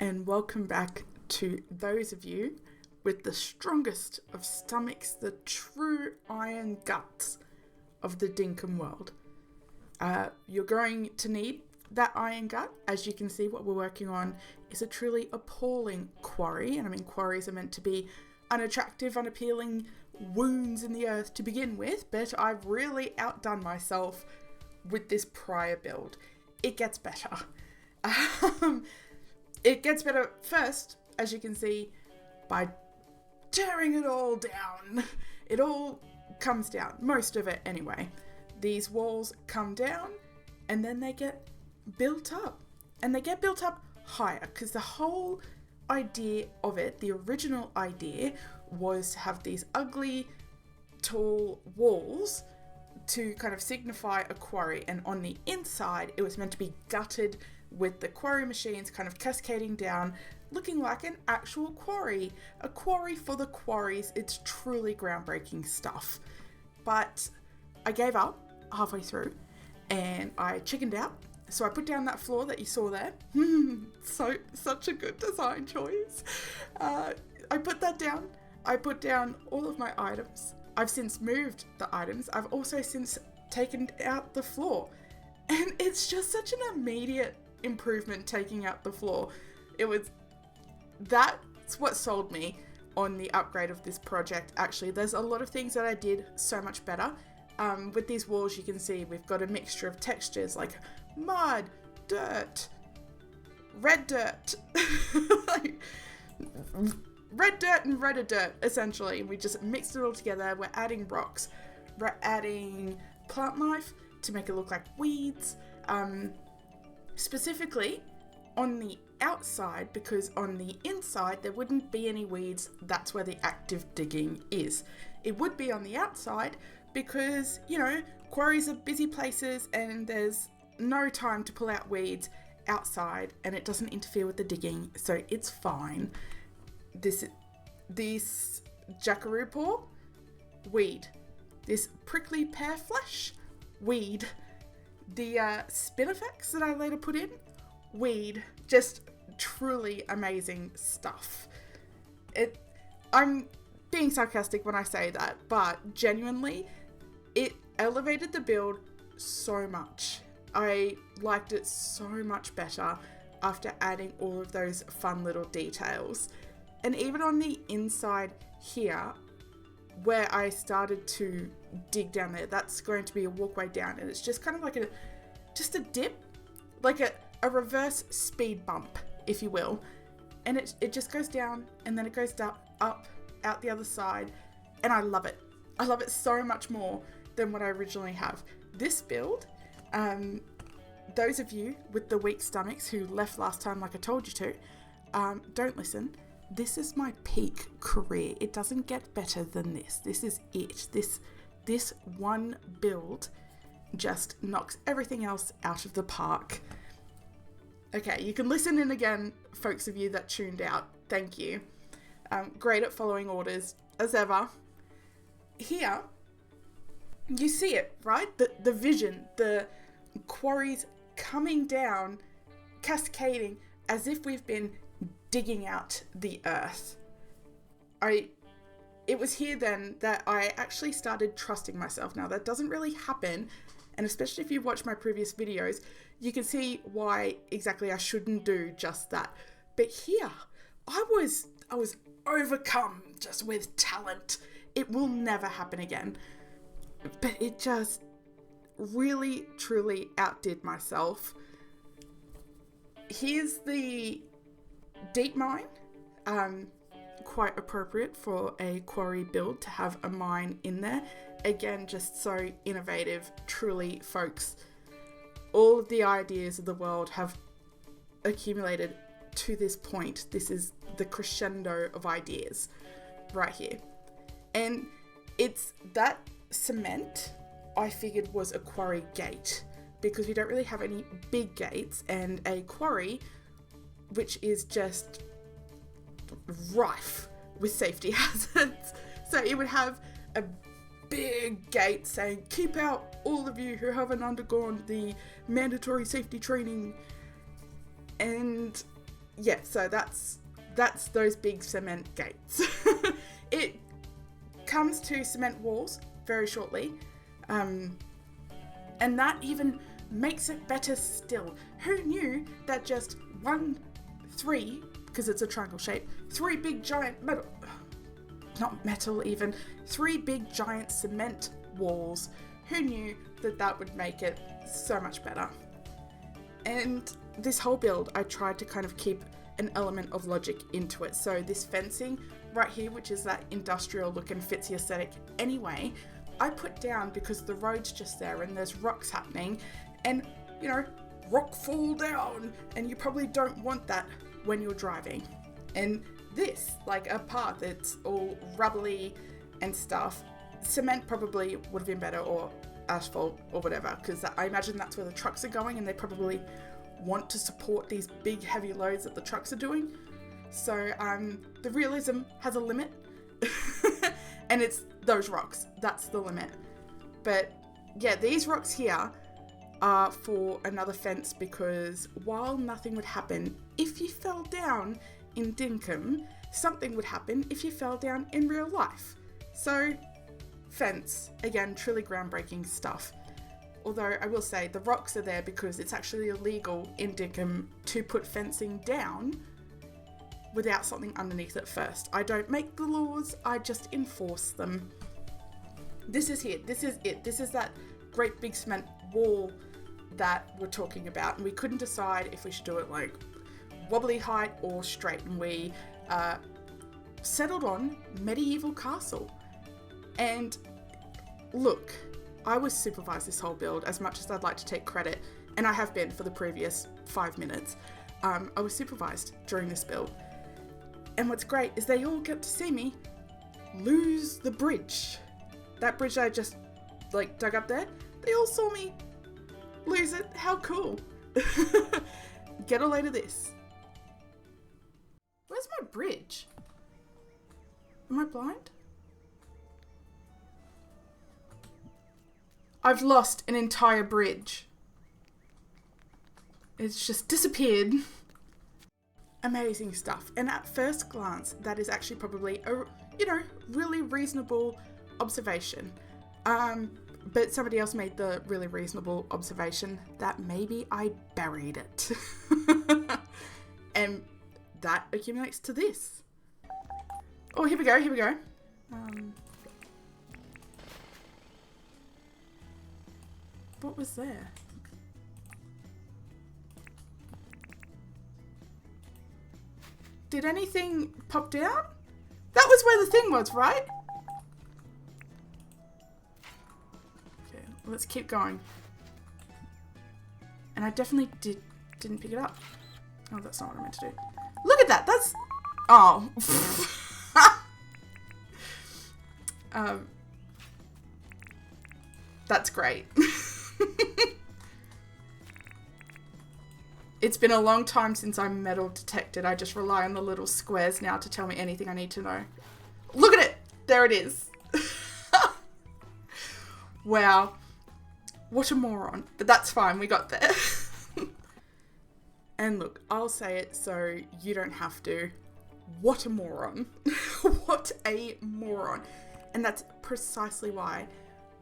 and welcome back to those of you with the strongest of stomachs, the true iron guts of the Dinkum world. You're going to need that iron gut. As you can see, what we're working on is a truly appalling quarry, and I mean quarries are meant to be unattractive, unappealing wounds in the earth to begin with, but I've really outdone myself with this prior build. It gets better. It gets better first, as you can see, by tearing it all down. It all comes down, most of it anyway. These walls come down and then they get built up. And they get built up higher because the whole idea of it, the original idea, was to have these ugly, tall walls to kind of signify a quarry. And on the inside, it was meant to be gutted with the quarry machines kind of cascading down, looking like an actual quarry. A quarry for the quarries. It's truly groundbreaking stuff. But I gave up halfway through and I chickened out. So I put down that floor that you saw there. Such a good design choice. I put that down. I put down all of my items. I've since moved the items. I've also since taken out the floor. And it's just such an immediate improvement taking out the floor. That's what sold me on the upgrade of this project. Actually, there's a lot of things that I did so much better. With these walls, you can see we've got a mixture of textures like mud, dirt, red dirt, like red dirt and redder dirt, essentially. We just mixed it all together. We're adding rocks. We're adding plant life to make it look like weeds. Specifically on the outside, because on the inside there wouldn't be any weeds. That's where the active digging is. It would be on the outside because, you know, quarries are busy places and there's no time to pull out weeds outside and it doesn't interfere with the digging, so it's fine. This jackaroo paw, weed. This prickly pear flesh, weed. The spinifex that I later put in, weed. Just truly amazing stuff. I'm being sarcastic when I say that, but genuinely, it elevated the build so much. I liked it so much better after adding all of those fun little details. And even on the inside here, where I started to dig down there, that's going to be a walkway down, and it's just kind of like a dip, like a reverse speed bump, if you will. And it just goes down and then it goes up, out the other side, and I love it. I love it so much more than what I originally have. This build, those of you with the weak stomachs who left last time like I told you to, don't listen. This is my peak career. It doesn't get better than this. This is it. This one build just knocks everything else out of the park. Okay, you can listen in again, folks of you that tuned out. Thank you. Great at following orders, as ever. Here, you see it, right? The vision, the quarries coming down, cascading, as if we've been digging out the earth. It was here then that I actually started trusting myself. Now, that doesn't really happen, and especially if you watch my previous videos, you can see why exactly I shouldn't do just that. But here, I was overcome just with talent. It will never happen again. But it just really, truly outdid myself. Here's the deep mine. Quite appropriate for a quarry build to have a mine in there. Again, just so innovative. Truly, folks, all of the ideas of the world have accumulated to this point. This is the crescendo of ideas right here. And it's that cement I figured was a quarry gate, because we don't really have any big gates, and a quarry which is just rife with safety hazards. So it would have a big gate saying, keep out all of you who haven't undergone the mandatory safety training. And yeah, so that's those big cement gates. It comes to cement walls very shortly, and that even makes it better still. Who knew that just three, because it's a triangle shape, three big giant three big giant cement walls, who knew that that would make it so much better? And this whole build, I tried to kind of keep an element of logic into it. So this fencing right here, which is that industrial look and fits the aesthetic anyway, I put down because the road's just there and there's rocks happening, and you know, rock fall down, and you probably don't want that when you're driving. And this, like a path, it's all rubbly and stuff. Cement probably would have been better, or asphalt or whatever, because I imagine that's where the trucks are going, and they probably want to support these big heavy loads that the trucks are doing. So the realism has a limit and it's those rocks, that's the limit. But yeah, these rocks here are for another fence, because while nothing would happen if you fell down in Dinkum, something would happen if you fell down in real life. So fence, again, truly groundbreaking stuff. Although I will say the rocks are there because it's actually illegal in Dinkum to put fencing down without something underneath it first. I don't make the laws, I just enforce them. This is it. This is that great big cement wall that we're talking about, and we couldn't decide if we should do it like wobbly height or straight, and we settled on medieval castle. And look, I was supervised this whole build, as much as I'd like to take credit, and I have been for the previous 5 minutes. I was supervised during this build. And what's great is they all get to see me lose the bridge. That bridge I just dug up there, they all saw me lose it. How cool. Get a load of this. Where's my bridge? Am I blind? I've lost an entire bridge. It's just disappeared. Amazing stuff. And at first glance, that is actually probably a, really reasonable observation. But somebody else made the really reasonable observation that maybe I buried it. And that accumulates to this. Oh, here we go. What was there? Did anything pop down? That was where the thing was, right? Okay, let's keep going. And I definitely didn't pick it up. Oh, that's not what I meant to do. Look at that, that's... Oh. That's great. It's been a long time since I'm metal detected. I just rely on the little squares now to tell me anything I need to know. Look at it! There it is. Wow. What a moron. But that's fine, we got there. And look, I'll say it so you don't have to. What a moron. What a moron. And that's precisely why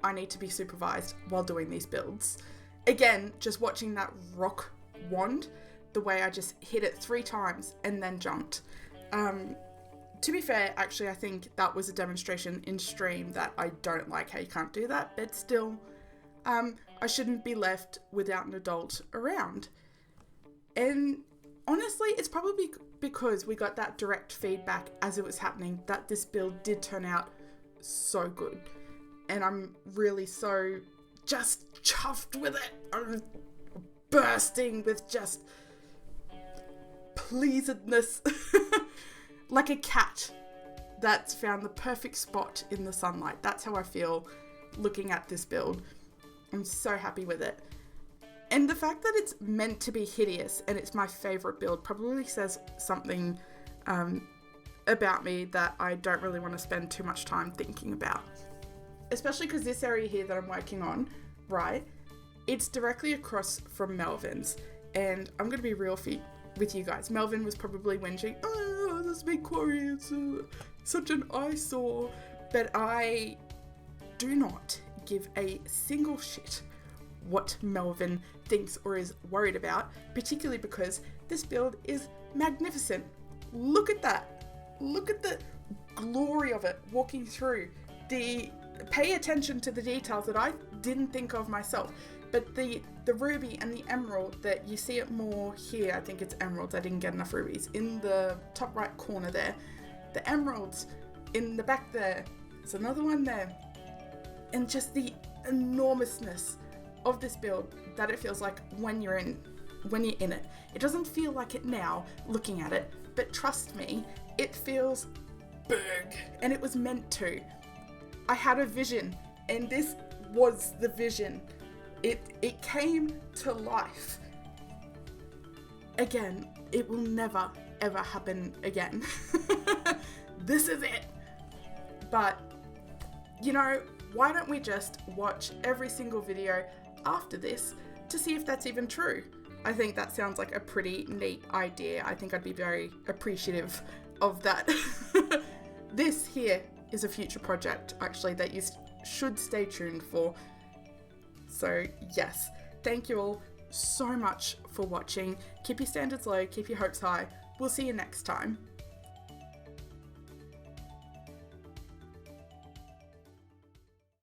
I need to be supervised while doing these builds. Again, just watching that rock wand, the way I just hit it 3 times and then jumped. To be fair, actually, I think that was a demonstration in stream that I don't like how you can't do that, but still, I shouldn't be left without an adult around. And honestly, it's probably because we got that direct feedback as it was happening that this build did turn out so good. And I'm really so just chuffed with it. I'm bursting with just pleasedness. Like a cat that's found the perfect spot in the sunlight. That's how I feel looking at this build. I'm so happy with it. And the fact that it's meant to be hideous and it's my favourite build probably says something about me that I don't really want to spend too much time thinking about. Especially because this area here that I'm working on, right, it's directly across from Melvin's. And I'm going to be real with you guys. Melvin was probably whinging, oh, this big quarry, it's such an eyesore. But I do not give a single shit what Melvin thinks or is worried about, particularly because this build is magnificent. Look at that. Look at the glory of it walking through. Pay attention to the details that I didn't think of myself. But the ruby and the emerald, that you see it more here, I think it's emeralds, I didn't get enough rubies, in the top right corner there. The emeralds in the back there, there's another one there. And just the enormousness of this build that it feels like when you're in it. It doesn't feel like it now, looking at it, but trust me, it feels big, and it was meant to. I had a vision, and this was the vision. It came to life. Again, it will never, ever happen again. This is it. But, you know, why don't we just watch every single video after this to see if that's even true? I think that sounds like a pretty neat idea. I think I'd be very appreciative of that. This here is a future project, actually, that you should stay tuned for. So yes, thank you all so much for watching. Keep your standards low, keep your hopes high. We'll see you next time.